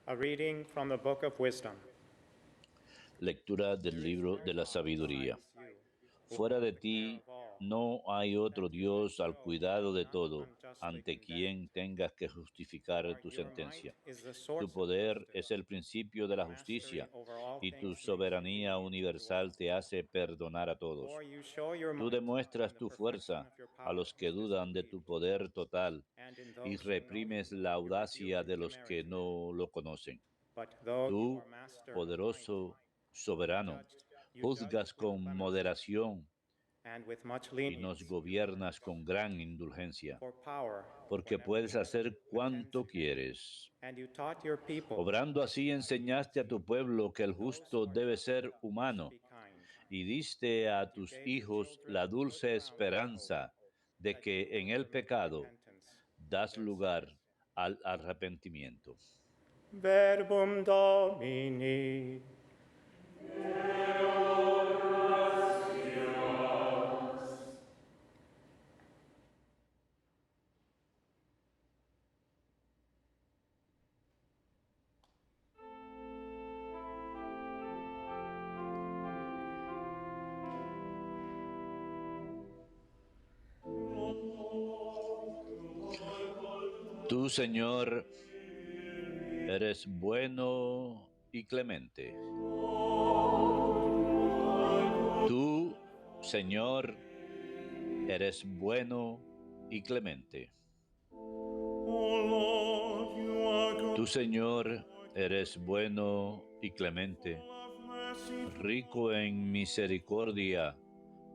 A reading from the Book of Wisdom. Lectura del libro de la sabiduría. Fuera de ti no hay otro Dios al cuidado de todo, ante quien tengas que justificar tu sentencia. Tu poder es el principio de la justicia, y tu soberanía universal te hace perdonar a todos. Tú demuestras tu fuerza a los que dudan de tu poder total, y reprimes la audacia de los que no lo conocen. Tú, poderoso, soberano, juzgas con moderación y nos gobiernas con gran indulgencia, porque puedes hacer cuanto quieres. Obrando así enseñaste a tu pueblo que el justo debe ser humano, y diste a tus hijos la dulce esperanza de que en el pecado das lugar al arrepentimiento. Verbum Domini. Tú, Señor, eres bueno y clemente. Tú, Señor, eres bueno y clemente. Tú, Señor, eres bueno y clemente, rico en misericordia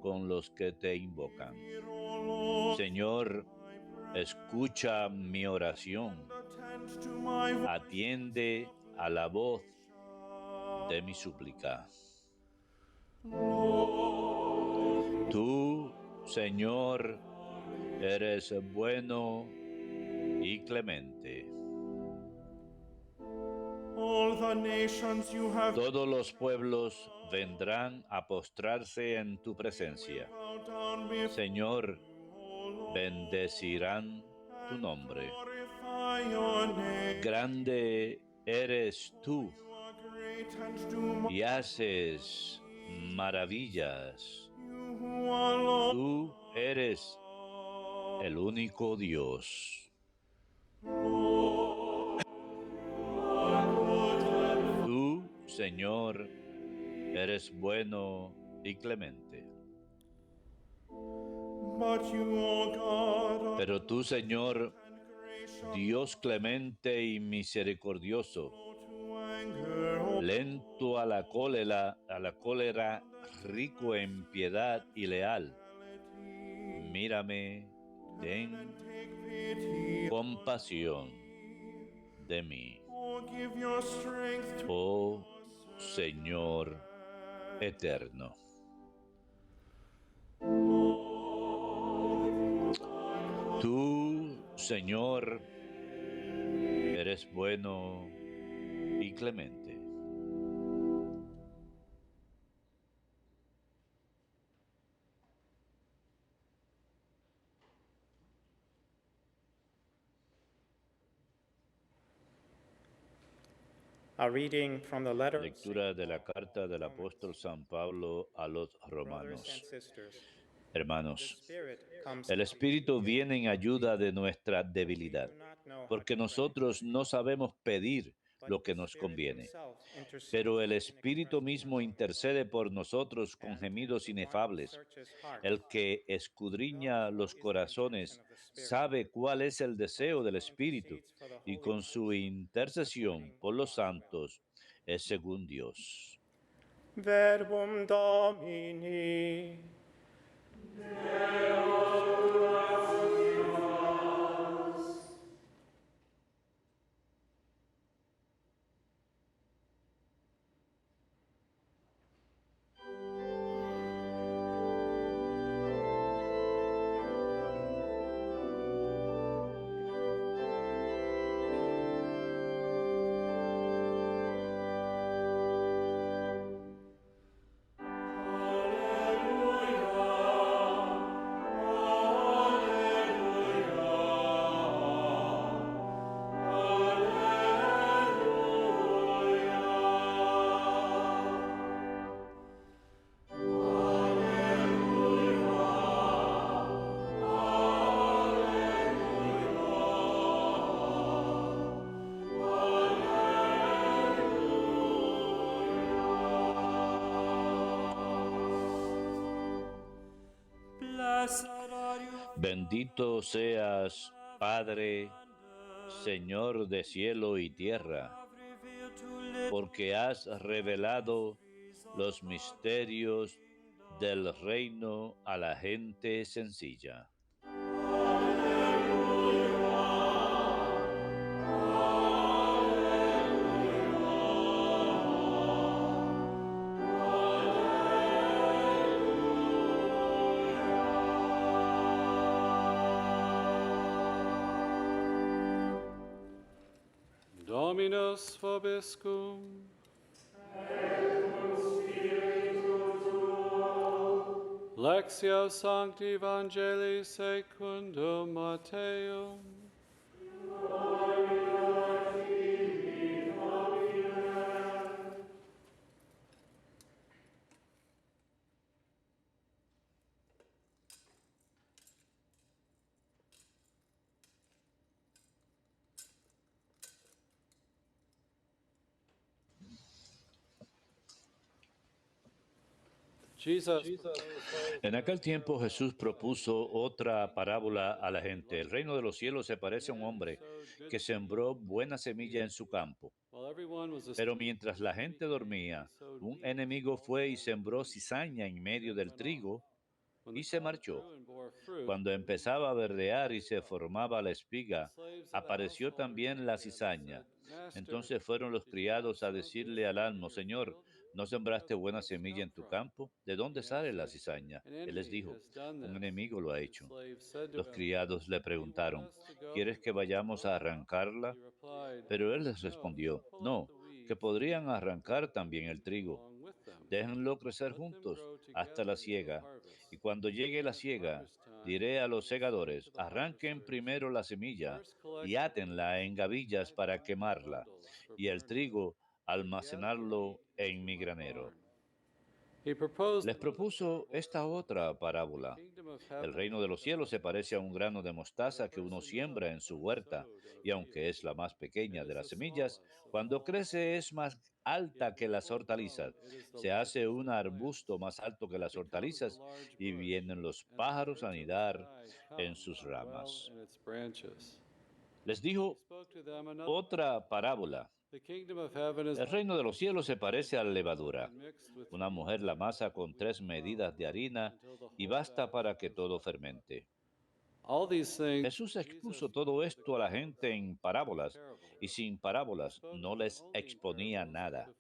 con los que te invocan. Señor, escucha mi oración. Atiende a la voz de mi súplica. Tú, Señor, eres bueno y clemente. Todos los pueblos vendrán a postrarse en tu presencia. Señor, bendecirán tu nombre. Grande eres tú y haces maravillas. Tú eres el único Dios. Tú, Señor, eres bueno y clemente. Pero tú, Señor, Dios clemente y misericordioso, lento a la cólera, rico en piedad y leal, mírame, ten compasión de mí. Oh Señor eterno. Tú, Señor, eres bueno y clemente. A reading from the letter of Lectura de la carta del apóstol San Pablo a los romanos. Hermanos, el Espíritu viene en ayuda de nuestra debilidad, porque nosotros no sabemos pedir lo que nos conviene, pero el Espíritu mismo intercede por nosotros con gemidos inefables. El que escudriña los corazones sabe cuál es el deseo del Espíritu, y con su intercesión por los santos es según Dios. Verbum Domini. Bendito seas, Padre, Señor de cielo y tierra, porque has revelado los misterios del reino a la gente sencilla. Dominus vobiscum. Lectio Sancti Evangelii secundum Matteum. Jesus. En aquel tiempo Jesús propuso otra parábola a la gente. El reino de los cielos se parece a un hombre que sembró buena semilla en su campo. Pero mientras la gente dormía, un enemigo fue y sembró cizaña en medio del trigo y se marchó. Cuando empezaba a verdear y se formaba la espiga, apareció también la cizaña. Entonces fueron los criados a decirle al amo: Señor, ¿no sembraste buena semilla en tu campo? ¿De dónde sale la cizaña? Él les dijo: un enemigo lo ha hecho. Los criados le preguntaron: ¿quieres que vayamos a arrancarla? Pero él les respondió: no, que podrían arrancar también el trigo. Déjenlo crecer juntos hasta la siega. Y cuando llegue la siega, diré a los segadores: arranquen primero la semilla y átenla en gavillas para quemarla, y el trigo almacenarlo en mi granero. Les propuso esta otra parábola. El reino de los cielos se parece a un grano de mostaza que uno siembra en su huerta, y aunque es la más pequeña de las semillas, cuando crece es más alta que las hortalizas. Se hace un arbusto más alto que las hortalizas, y vienen los pájaros a anidar en sus ramas. Les dijo otra parábola. El reino de los cielos se parece a la levadura. Una mujer la amasa con 3 medidas de harina y basta para que todo fermente. Jesús expuso todo esto a la gente en parábolas, y sin parábolas no les exponía nada.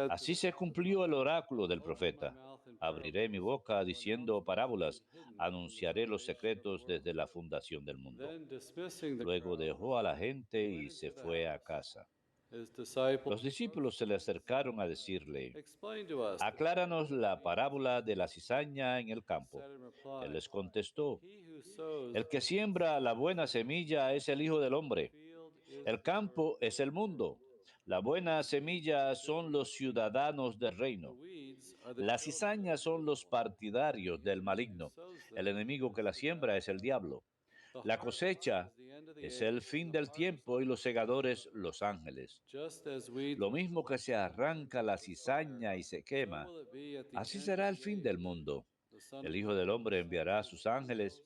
Así se cumplió el oráculo del profeta: abriré mi boca diciendo parábolas, anunciaré los secretos desde la fundación del mundo. Luego dejó a la gente y se fue a casa. Los discípulos se le acercaron a decirle: acláranos la parábola de la cizaña en el campo. Él les contestó: el que siembra la buena semilla es el Hijo del Hombre. El campo es el mundo. La buena semilla son los ciudadanos del reino. Las cizañas son los partidarios del maligno. El enemigo que la siembra es el diablo. La cosecha es el fin del tiempo y los segadores los ángeles. Lo mismo que se arranca la cizaña y se quema, así será el fin del mundo. El Hijo del Hombre enviará a sus ángeles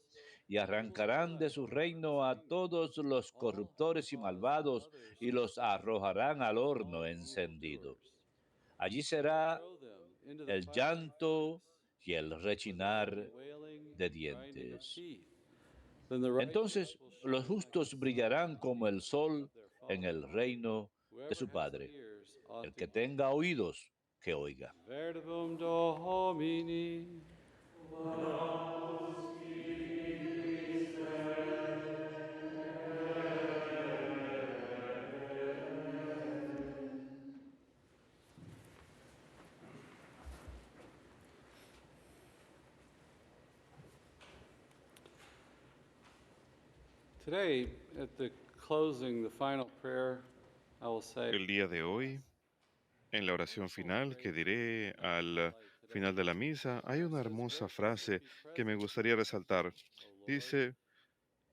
y arrancarán de su reino a todos los corruptores y malvados y los arrojarán al horno encendido. Allí será el llanto y el rechinar de dientes. Entonces los justos brillarán como el sol en el reino de su Padre. El que tenga oídos, que oiga. Verbum Domini. Today, at the closing, the final prayer, I will say, El día de hoy, en la oración final que diré al final de la misa, hay una hermosa frase que me gustaría resaltar. Dice: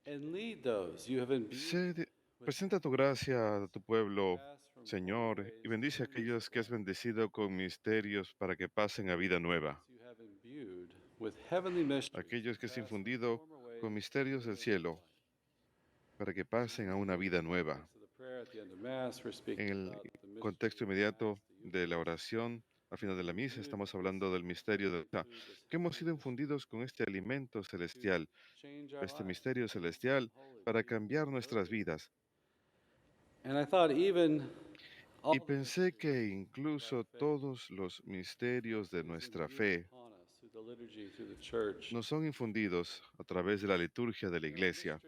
and lead those you have imbued "Sé de- with presenta tu gracia a tu pueblo, pass from mortal Señor, y ways to bendice a newness aquellos of que has life. bendecido con misterios para que pasen a vida nueva. You have imbued with heavenly mysteries Aquellos to que has pass from infundido former ways con misterios del cielo para que pasen a una vida nueva. En el contexto inmediato de la oración, al final de la misa, estamos hablando del misterio de que hemos sido infundidos con este alimento celestial, este misterio celestial para cambiar nuestras vidas. Y pensé que incluso todos los misterios de nuestra fe nos son infundidos a través de la liturgia de la Iglesia.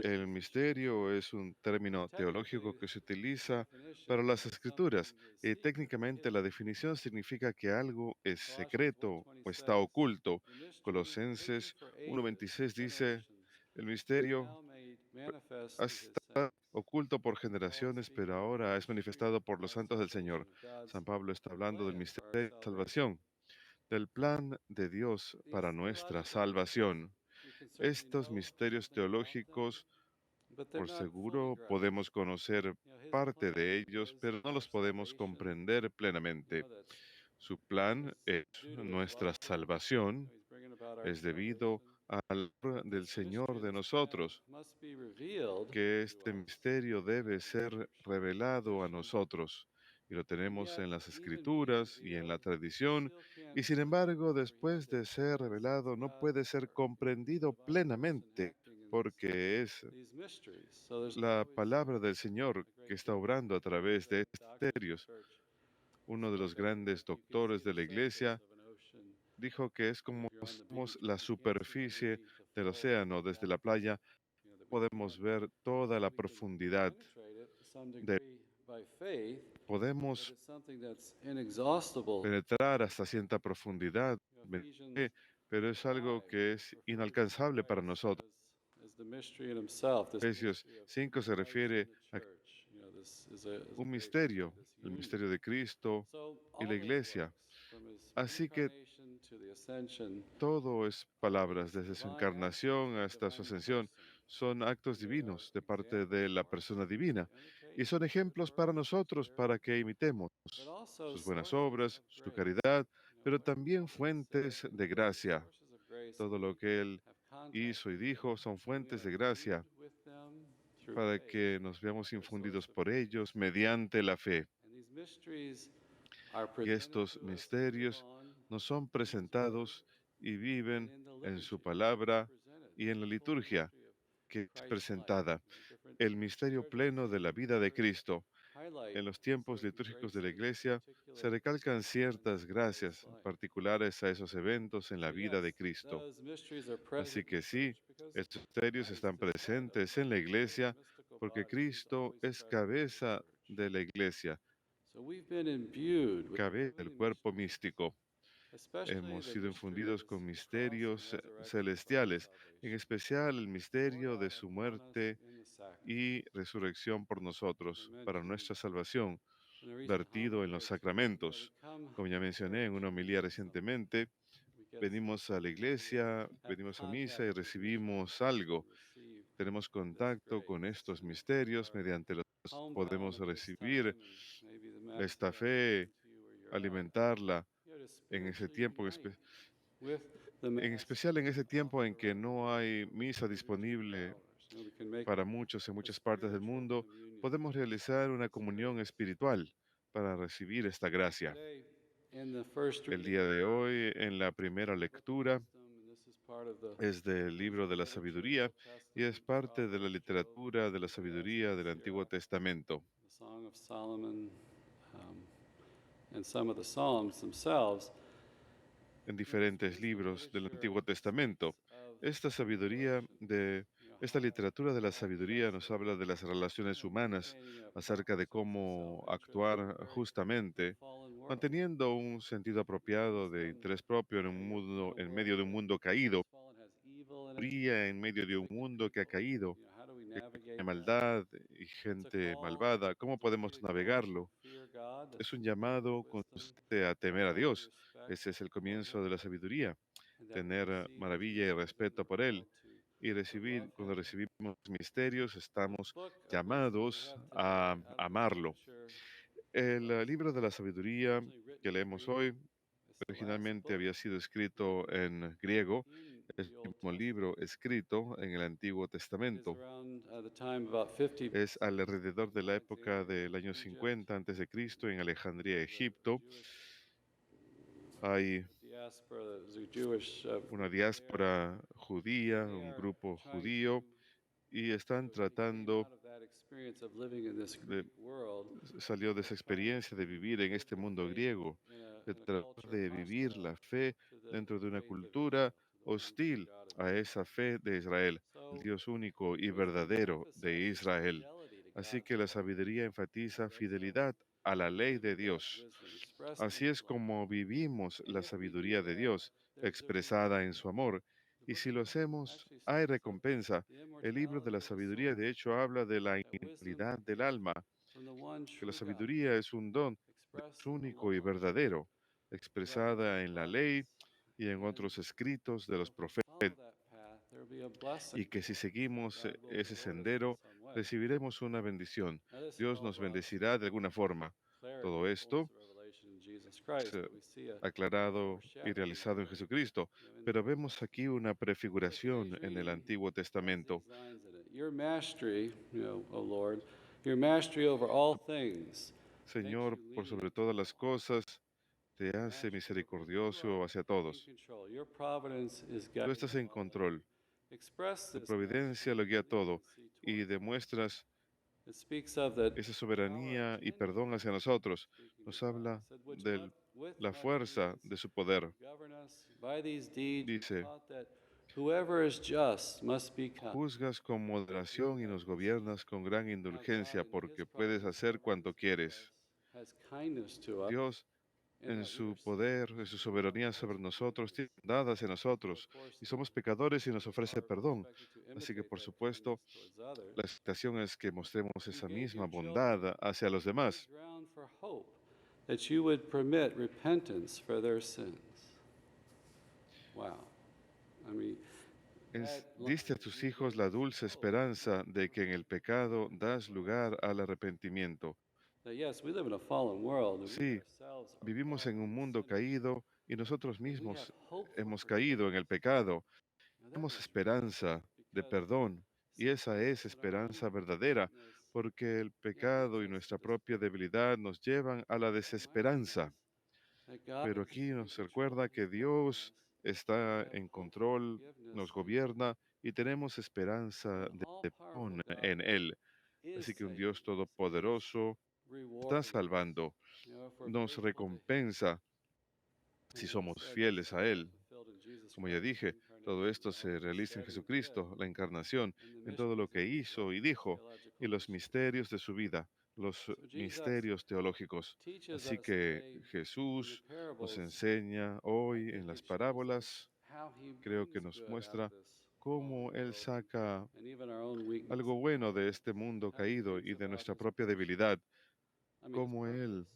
El misterio es un término teológico que se utiliza para las escrituras y técnicamente la definición significa que algo es secreto o está oculto. Colosenses 1:26 dice, el misterio está oculto por generaciones, pero ahora es manifestado por los santos del Señor. San Pablo está hablando del misterio de salvación, del plan de Dios para nuestra salvación. Estos misterios teológicos, por seguro, podemos conocer parte de ellos, pero no los podemos comprender plenamente. Su plan es nuestra salvación, es debido al amor del Señor de nosotros, que este misterio debe ser revelado a nosotros. Y lo tenemos en las escrituras y en la tradición, y sin embargo, después de ser revelado, no puede ser comprendido plenamente, porque es la palabra del Señor que está obrando a través de estos misterios. Uno de los grandes doctores de la iglesia dijo que es como somos la superficie del océano. Desde la playa podemos ver toda la profundidad de, podemos penetrar hasta cierta profundidad, pero es algo que es inalcanzable para nosotros. Efesios 5 se refiere a un misterio, el misterio de Cristo y la iglesia. Así que todo es palabras, desde su encarnación hasta su ascensión, son actos divinos de parte de la persona divina y son ejemplos para nosotros para que imitemos sus buenas obras, su caridad, pero también fuentes de gracia. Todo lo que Él hizo y dijo son fuentes de gracia para que nos veamos infundidos por ellos mediante la fe. Y estos misterios nos son presentados y viven en su palabra y en la liturgia que es presentada, el misterio pleno de la vida de Cristo. En los tiempos litúrgicos de la Iglesia se recalcan ciertas gracias particulares a esos eventos en la vida de Cristo. Así que sí, estos misterios están presentes en la Iglesia porque Cristo es cabeza de la Iglesia, cabeza del cuerpo místico. Hemos sido infundidos con misterios celestiales, en especial el misterio de su muerte y resurrección por nosotros, para nuestra salvación, vertido en los sacramentos. Como ya mencioné en una homilía recientemente, venimos a la iglesia, venimos a misa y recibimos algo. Tenemos contacto con estos misterios mediante los cuales podemos recibir esta fe, alimentarla en ese tiempo, en especial en ese tiempo en que no hay misa disponible para muchos en muchas partes del mundo, podemos realizar una comunión espiritual para recibir esta gracia. El día de hoy, en la primera lectura, es del libro de la sabiduría y es parte de la literatura de la sabiduría del Antiguo Testamento. En diferentes libros del Antiguo Testamento. Esta sabiduría de esta literatura de la sabiduría nos habla de las relaciones humanas, acerca de cómo actuar justamente, manteniendo un sentido apropiado de interés propio en un mundo, en medio de un mundo caído, en medio de un mundo que ha caído, que tiene maldad y gente malvada. ¿Cómo podemos navegarlo? Es un llamado constante a temer a Dios. Ese es el comienzo de la sabiduría, tener maravilla y respeto por Él. Y recibir, cuando recibimos misterios, estamos llamados a amarlo. El libro de la sabiduría que leemos hoy originalmente había sido escrito en griego el último libro escrito en el Antiguo Is Testamento. around the time about 50 Es BC, alrededor de la época Alexander del año of Egypt, 50 antes de Cristo en Alejandría, the Egipto. Jewish Hay diaspora, the Jewish una group there, diáspora judía, and they un are grupo trying judío, y están to, he came tratando out of that experience of living in this de, Greek world salió de esa of trying experiencia de to vivir en live este the mundo faith griego, de in a tratar culture de vivir hostile la fe to dentro the de una faith of cultura Israel, to the one true hostil God of a Israel. esa fe de Israel, el So Dios único y wisdom verdadero de emphasizes Israel. fidelity to Así God's que la law. sabiduría enfatiza That's fidelidad a la how we ley live de in God's Dios. wisdom expressed in Así His es law. como vivimos And la if we do sabiduría de that, Dios, there's a expresada en reward. su amor. The Y book si lo hacemos, actually hay speaks of recompensa. the El libro de la immortality of the sabiduría, soul. de hecho, habla de la That wisdom inmortalidad del is alma, from the one que la true God, sabiduría es un don expressed in the único y law, verdadero, records, expresada and en la ley prophets. y en And otros escritos de los if we profetas, follow that path, there will be a blessing y que si that seguimos God will ese reward us in sendero, some way. recibiremos una bendición. Now, this is Dios all nos brought bendecirá de to alguna forma. clarity Todo and fullness esto of revelation in Jesus es Christ, but we see a aclarado y foreshadowing realizado en here, Jesucristo, in the pero Old vemos Testament. aquí una So today's prefiguración en el reading Antiguo has Testamento. these lines in it. Your mastery, O Lord, your mastery over all things makes Señor, you por lenient sobre to todas las all. cosas, te Your hace mastery over, you misericordioso are hacia in todos. control. Your providence is Tú guiding estás en all things. control. Express Tu this providencia mastery lo guía and todo leniency y towards us. demuestras It speaks of that esa power soberanía y attending perdón to hacia us, nosotros. speaking Nos of God. It habla said, which de with la much fuerza ease de su poder. you govern us. By these deeds you Dice, taught that whoever is just must be kind. juzgas con moderación y nos gobiernas con gran Now God indulgencia in His porque puedes providence hacer cuanto quieres. has kindness to us Dios, in en that we su are poder, sinners en su and need soberanía God's sobre nosotros, forgiveness. tiene bondad hacia So nosotros of course y somos pecadores y nos we ofrece are perdón. expected to Así que, imitate por that supuesto, kindness towards others. la expectación es que mostremos You esa gave misma your children bondad hacia los good demás. ground for hope that you would permit repentance for their sins. Wow. I mean, that Diste a line, tus you hijos gave la us dulce hope esperanza de que en el pecado das for our lugar al sins. arrepentimiento. That yes, we live in a fallen world and we Sí, ourselves are vivimos en un fallen mundo sinners, caído y nosotros but we have mismos hope for hemos caído en el forgiveness. pecado. Now that Tenemos is real esperanza de because perdón y esa sometimes es when our own esperanza verdadera weakness porque el leads pecado y us to nuestra propia despair. debilidad nos llevan a la But reminding desesperanza. us that God Pero is aquí in nos control, recuerda He's que governing Dios us, and we está have en hope for control, nos forgiveness in Him. gobierna y tenemos So esperanza an de all-powerful perdón God en Él. is Así que un saving Dios us, is todopoderoso está rewarding us. salvando, If we're nos faithful to Him, recompensa si and it somos said this fieles is a all Él. fulfilled in Jesus Como ya Christ, the dije, todo incarnation, esto and all se that He realiza en said and did, Jesucristo, la encarnación, and the en todo lo mysteries que of His hizo y life, His dijo, y theological los mysteries. misterios de su vida, los So Jesus misterios teológicos. teaches Así us que today in the Jesús nos parables. enseña I hoy en think las it shows us parábolas, how He creo que brings nos good out of muestra this cómo fallen Él world saca and even our own weaknesses. algo bueno de este mundo How He caído brings y de about nuestra His propia person. debilidad, His cómo purpose. Él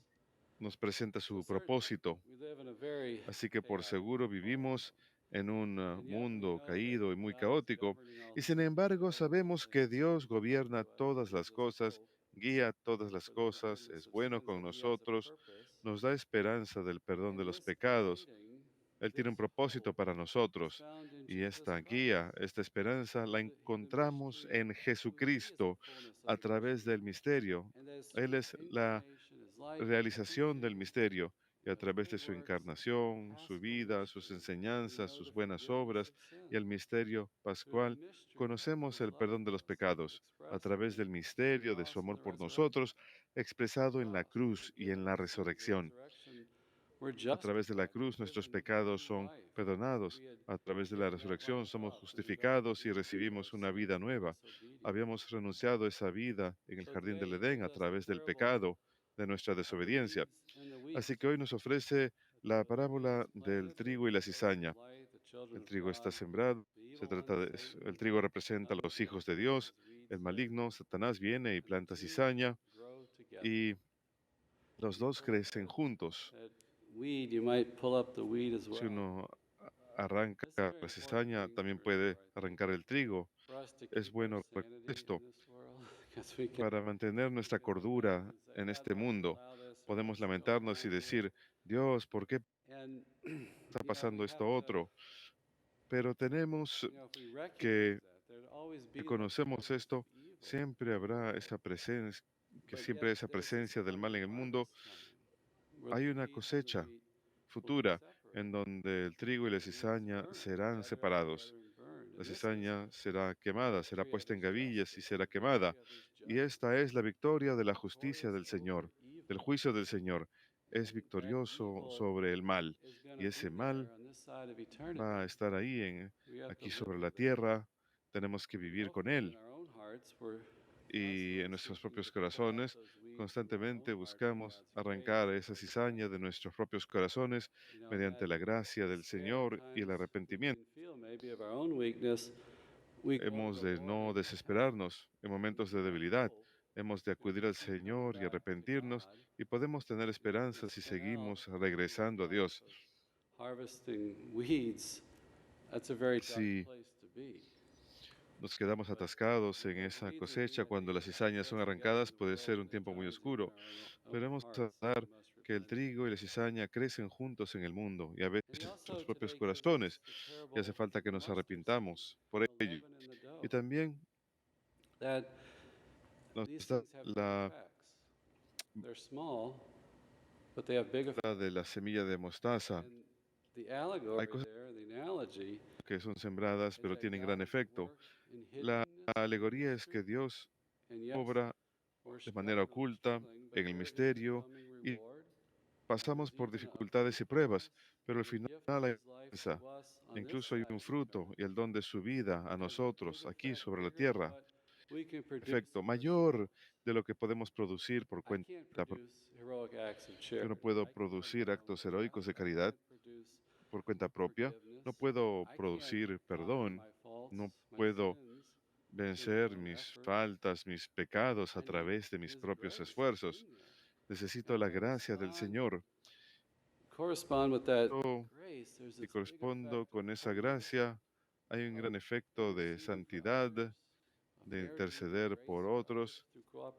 nos presenta So su certainly, propósito. we live in a very Así que por chaotic seguro and fallen vivimos world. en un And yet we mundo know that caído y muy God is caótico, governing all y sin things, embargo ruling all sabemos que things, Dios He's kind gobierna to us, He todas gives las us cosas, hope guía todas las for the cosas, forgiveness es of bueno sins, con and He has a nosotros, purpose. nos da esperanza del perdón de And los this pecados. guiding, Él tiene un this propósito hope para is nosotros, found in y Jesus esta guía, Christ. esta esperanza la Through the encontramos mystery of en who He is, the Jesucristo fullness of a the través person. del misterio. And that is through Él His es la incarnation, His life, His realización del teaching, misterio, y a través de good su works, and the encarnación, su paschal vida, sus mystery. We enseñanzas, know sus the buenas forgiveness obras of y el sin. misterio Through the pascual, mystery of conocemos His el love perdón de for los us, pecados a expressed in través the del misterio de su cross and amor the por resurrection. nosotros, expresado en la Cross was cruz y en la forgiveness, and at the resurrección. resurrection, we're A través de la justified, cruz nuestros forgiven, pecados given son life. perdonados. We had A través de la given that resurrección life somos up in the Garden of justificados y Eden due to our recibimos una sin vida and nueva. disobedience. Habíamos renunciado a esa vida en el So jardín del today He Edén gives a us the través del parable pecado, de nuestra of the desobediencia. weeds and the wheat. Así que hoy nos ofrece la The wheat parábola is del planted, the trigo y la sons of cizaña. light, the children El of trigo está God, sembrado, the evil se one, trata de, el Satan, trigo representa a comes los in hijos de and Dios, sows weeds el there. maligno, Satanás, viene y And the planta two cizaña, grow together. y los You dos pull crecen apart juntos. that weed, you might pull up the weed as Si well. uno arranca This is a very la important cizaña, thing to también puede remember, I think, arrancar el trigo. for us to Es keep our bueno recordar sanity esto in this world, because we can para mantener nuestra lament cordura and say, en God, este why do you mundo. allow this, or Podemos what's going lamentarnos y on here? decir, Dios, ¿por qué And está we pasando have esto to otro? Pero tenemos que, si conocemos esto, siempre habrá esa presencia, que siempre esa presencia del mal en el mundo. Hay una cosecha futura en donde el trigo y la cizaña serán separados. La cizaña será quemada, será puesta en gavillas y será quemada. Y esta es la victoria de la justicia del Señor, del juicio del Señor. Es victorioso sobre el mal. Y ese mal va a estar ahí, aquí sobre la tierra. Tenemos que vivir con él. Y en nuestros propios corazones constantemente buscamos arrancar esa cizaña de nuestros propios corazones mediante la gracia del Señor y el arrepentimiento. Hemos de no desesperarnos en momentos de debilidad. Hemos de acudir al Señor y arrepentirnos y podemos tener esperanza si seguimos regresando a Dios. Si nos quedamos atascados en esa cosecha cuando las cizañas son arrancadas, puede ser un tiempo muy oscuro. Pero hemos de dar que el trigo y la cizaña crecen juntos en el mundo y a veces en nuestros propios corazones, y hace falta que nos arrepintamos por ello. Y también nos da la de la semilla de mostaza. Hay cosas que son sembradas pero tienen gran efecto. La alegoría es que Dios obra de manera oculta en el misterio y pasamos por dificultades y pruebas, pero al final hay recompensa. Incluso hay un fruto y el don de su vida a nosotros aquí sobre la tierra. Efecto mayor de lo que podemos producir por cuenta propia. Yo no puedo producir actos heroicos de caridad por cuenta propia. No puedo producir perdón. No puedo vencer mis faltas, mis pecados a través de mis propios esfuerzos. Necesito la gracia del Señor. Yo, si correspondo con esa gracia, hay un gran efecto de santidad, de interceder por otros,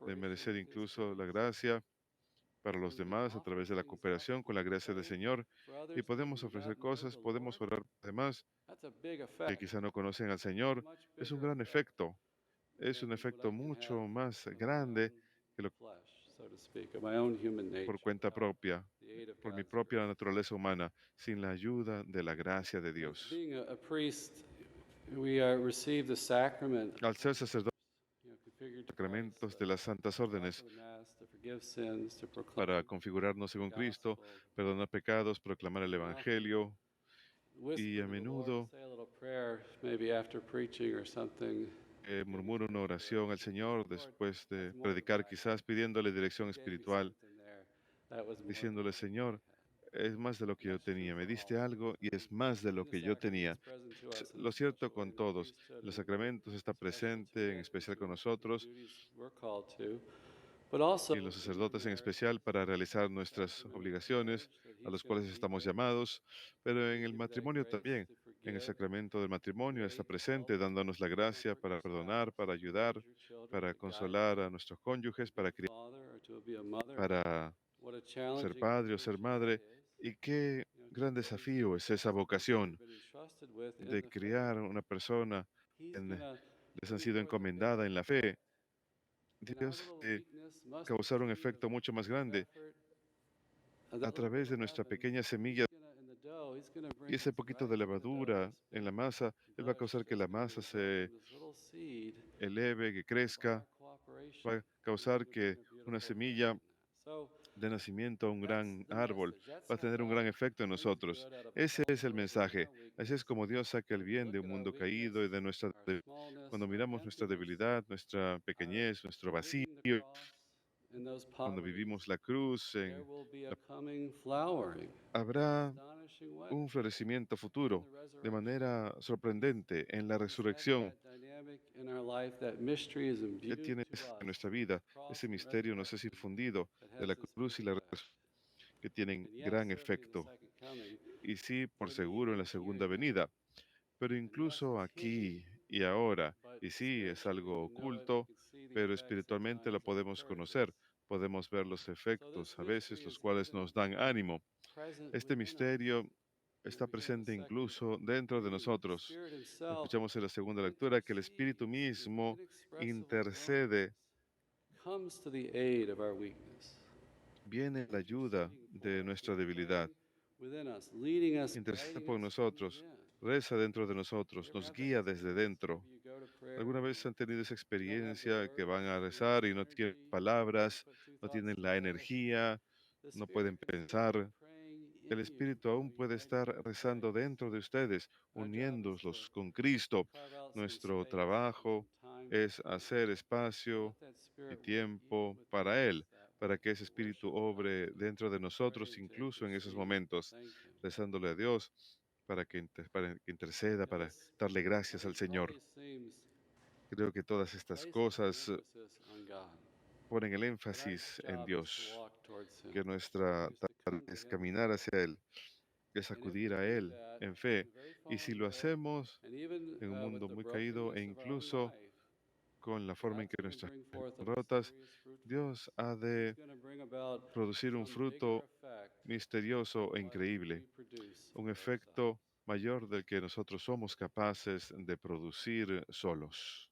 de merecer incluso la gracia para los demás a través de la cooperación con la gracia del Señor. Y podemos ofrecer cosas, podemos orar por los demás que quizá no conocen al Señor. Es un gran efecto. Es un efecto mucho más grande que lo por cuenta propia, por mi propia naturaleza humana, sin la ayuda de la gracia de Dios. Al ser sacerdote, sacramentos de las santas órdenes para configurarnos según Cristo, perdonar pecados, proclamar el Evangelio y a menudo murmuro una oración al Señor después de predicar, quizás pidiéndole dirección espiritual, diciéndole, Señor, es más de lo que yo tenía, me diste algo y es más de lo que yo tenía. Lo cierto con todos, los sacramentos está presente, en especial con nosotros, y los sacerdotes en especial para realizar nuestras obligaciones a los cuales estamos llamados, pero en el matrimonio también. En el sacramento del matrimonio está presente dándonos la gracia para perdonar, para ayudar, para consolar a nuestros cónyuges, para criar, para ser padre o ser madre. Y qué gran desafío es esa vocación de criar una persona en, les han sido encomendada en la fe. Dios causar un efecto mucho más grande a través de nuestra pequeña semilla y ese poquito de levadura en la masa. Él va a causar que la masa se eleve, que crezca, va a causar que una semilla de nacimiento a un gran árbol va a tener un gran efecto en nosotros. Ese es el mensaje. Así es como Dios saca el bien de un mundo caído y de cuando miramos nuestra debilidad, nuestra pequeñez, nuestro vacío, cuando vivimos la cruz, habrá un florecimiento futuro de manera sorprendente en la resurrección. Él tiene en nuestra vida ese misterio nos es infundido de la cruz y la resurrección que tienen gran efecto. Y sí, por seguro en la segunda venida, pero incluso aquí y ahora, y sí, es algo oculto, pero espiritualmente lo podemos conocer, podemos ver los efectos a veces, los cuales nos dan ánimo. Este misterio está we hear in the presente second incluso dentro de reading, the nosotros. Spirit Himself Escuchamos en la segunda lectura que el Espíritu intercedes with mismo inexpressible intercede, groanings, comes to the aid of our weakness, viene en la ayuda interceding de for us, nuestra debilidad, declaring within us, leading us, intercede guiding por us from nosotros, within. reza dentro de You nosotros, ever nos had that guía desde experience? Maybe dentro. you go to prayer ¿Alguna and vez han tenido esa you don't have the experiencia que van words, a you don't have rezar y the no tienen energy, you can't palabras, put two no thoughts tienen la together? energía, The no Spirit pueden can simply be pensar? praying El in you Espíritu while aún puede estar uniting you with rezando Christ. dentro de ustedes, Our job is to uniéndolos con Cristo. carve out some Nuestro space and trabajo some time to es pray hacer and espacio let that y Spirit work even tiempo within para us Él, that para way, que ese to Espíritu worship God, obre dentro de to nosotros, pray, to incluso en esos intercede, to momentos, thank Him. rezándole a Dios para que interceda, You know, para darle gracias al all Señor. these themes Creo que todas estas place the cosas emphasis on God. ponen el That our énfasis en job is to Dios, walk towards Him, que nuestra is to tarea come to es Him in caminar faith. hacia Él, es And if acudir we a do Él that en in fe. a very Y si fallen lo world, hacemos and even en un with mundo the muy caído e brokenness of our own incluso life, con la forma en God's que going to nuestras bring vidas forth a están rotas, mysterious fruitfulness. Dios ha He's de going to bring about producir un some bigger fruto effect misterioso e than what increíble, we produce un for ourselves. efecto mayor del que nosotros somos capaces de producir solos.